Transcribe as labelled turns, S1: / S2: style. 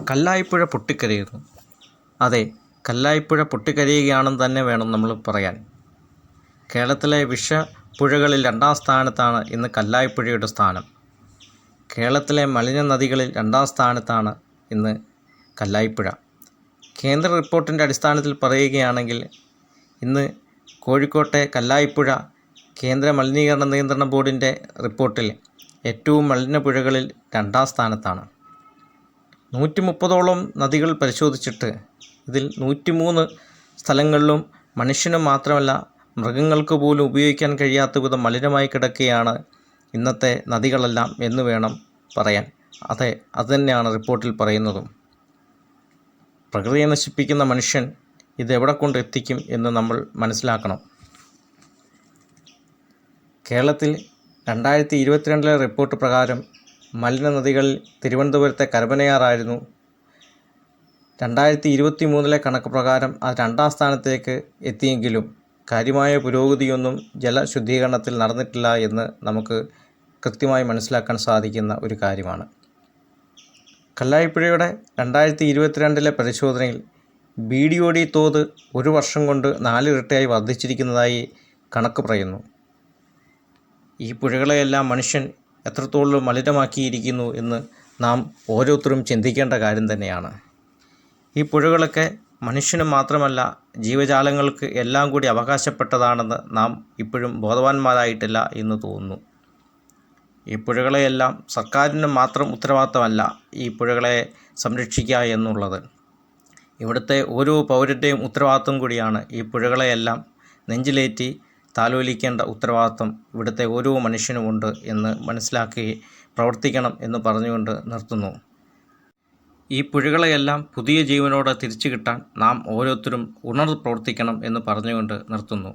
S1: കല്ലായിപ്പുഴ പൊട്ടിക്കരയുന്നു. അതെ, കല്ലായിപ്പുഴ പൊട്ടിക്കരയുകയാണെന്ന് തന്നെ വേണം നമ്മൾ പറയാൻ. കേരളത്തിലെ വിഷപ്പുഴകളിൽ 2ാം സ്ഥാനത്താണ് ഇന്ന് കല്ലായിപ്പുഴയുടെ സ്ഥാനം. കേരളത്തിലെ മലിന നദികളിൽ 2ാം സ്ഥാനത്താണ് ഇന്ന് കല്ലായിപ്പുഴ. കേന്ദ്ര റിപ്പോർട്ടിൻ്റെ അടിസ്ഥാനത്തിൽ പറയുകയാണെങ്കിൽ ഇന്ന് കോഴിക്കോട്ടെ കല്ലായിപ്പുഴ കേന്ദ്ര മലിനീകരണ നിയന്ത്രണ ബോർഡിൻ്റെ റിപ്പോർട്ടിൽ ഏറ്റവും മലിന പുഴകളിൽ 2ാം സ്ഥാനത്താണ്. 130ഓളം നദികൾ പരിശോധിച്ചിട്ട് ഇതിൽ 103 സ്ഥലങ്ങളിലും മനുഷ്യന് മാത്രമല്ല മൃഗങ്ങൾക്ക് പോലും ഉപയോഗിക്കാൻ കഴിയാത്ത വിധം മലിനമായി കിടക്കുകയാണ് ഇന്നത്തെ നദികളെല്ലാം എന്ന് വേണം പറയാൻ. അതെ, അതുതന്നെയാണ് റിപ്പോർട്ടിൽ പറയുന്നതും. പ്രകൃതിയെ നശിപ്പിക്കുന്ന മനുഷ്യൻ ഇതെവിടെ കൊണ്ട് എത്തിക്കും എന്ന് നമ്മൾ മനസ്സിലാക്കണം. കേരളത്തിൽ 2022 റിപ്പോർട്ട് പ്രകാരം മലിന നദികളിൽ തിരുവനന്തപുരത്തെ കരമനയാറായിരുന്നു. 2023 കണക്ക് പ്രകാരം അത് 2ാം സ്ഥാനത്തേക്ക് എത്തിയെങ്കിലും കാര്യമായ പുരോഗതിയൊന്നും ജലശുദ്ധീകരണത്തിൽ നടന്നിട്ടില്ല എന്ന് നമുക്ക് കൃത്യമായി മനസ്സിലാക്കാൻ സാധിക്കുന്ന ഒരു കാര്യമാണ്. കല്ലായിപ്പുഴയുടെ 2022 പരിശോധനയിൽ BDOD തോത് 1 വർഷം കൊണ്ട് 4 ഇരട്ടിയായി വർദ്ധിച്ചിരിക്കുന്നതായി കണക്ക് പറയുന്നു. ഈ പുഴകളെയെല്ലാം മനുഷ്യൻ എത്രത്തോളം മലിനമാക്കിയിരിക്കുന്നു എന്ന് നാം ഓരോരുത്തരും ചിന്തിക്കേണ്ട കാര്യം തന്നെയാണ്. ഈ പുഴകളൊക്കെ മനുഷ്യന് മാത്രമല്ല ജീവജാലങ്ങൾക്ക് എല്ലാം കൂടി അവകാശപ്പെട്ടതാണെന്ന് നാം ഇപ്പോഴും ബോധവാന്മാരായിട്ടില്ല എന്ന് തോന്നുന്നു. ഈ പുഴകളെയെല്ലാം സർക്കാരിന് മാത്രം ഉത്തരവാദിത്തമല്ല ഈ പുഴകളെ സംരക്ഷിക്കുക എന്നുള്ളത്. ഇവിടുത്തെ ഓരോ പൗരൻ്റെയും ഉത്തരവാദിത്തം കൂടിയാണ് ഈ പുഴകളെയെല്ലാം നെഞ്ചിലേറ്റി താലോലിക്കേണ്ട ഉത്തരവാദിത്തം ഇവിടുത്തെ ഓരോ മനുഷ്യനുമുണ്ട് എന്ന് മനസ്സിലാക്കി പ്രവർത്തിക്കണം എന്ന് പറഞ്ഞുകൊണ്ട് നിർത്തുന്നു. ഈ പുഴകളെയെല്ലാം പുതിയ ജീവനോടെ തിരിച്ചു കിട്ടാൻ നാം ഓരോരുത്തരും ഉണർന്ന് പ്രവർത്തിക്കണം എന്ന് പറഞ്ഞുകൊണ്ട് നിർത്തുന്നു.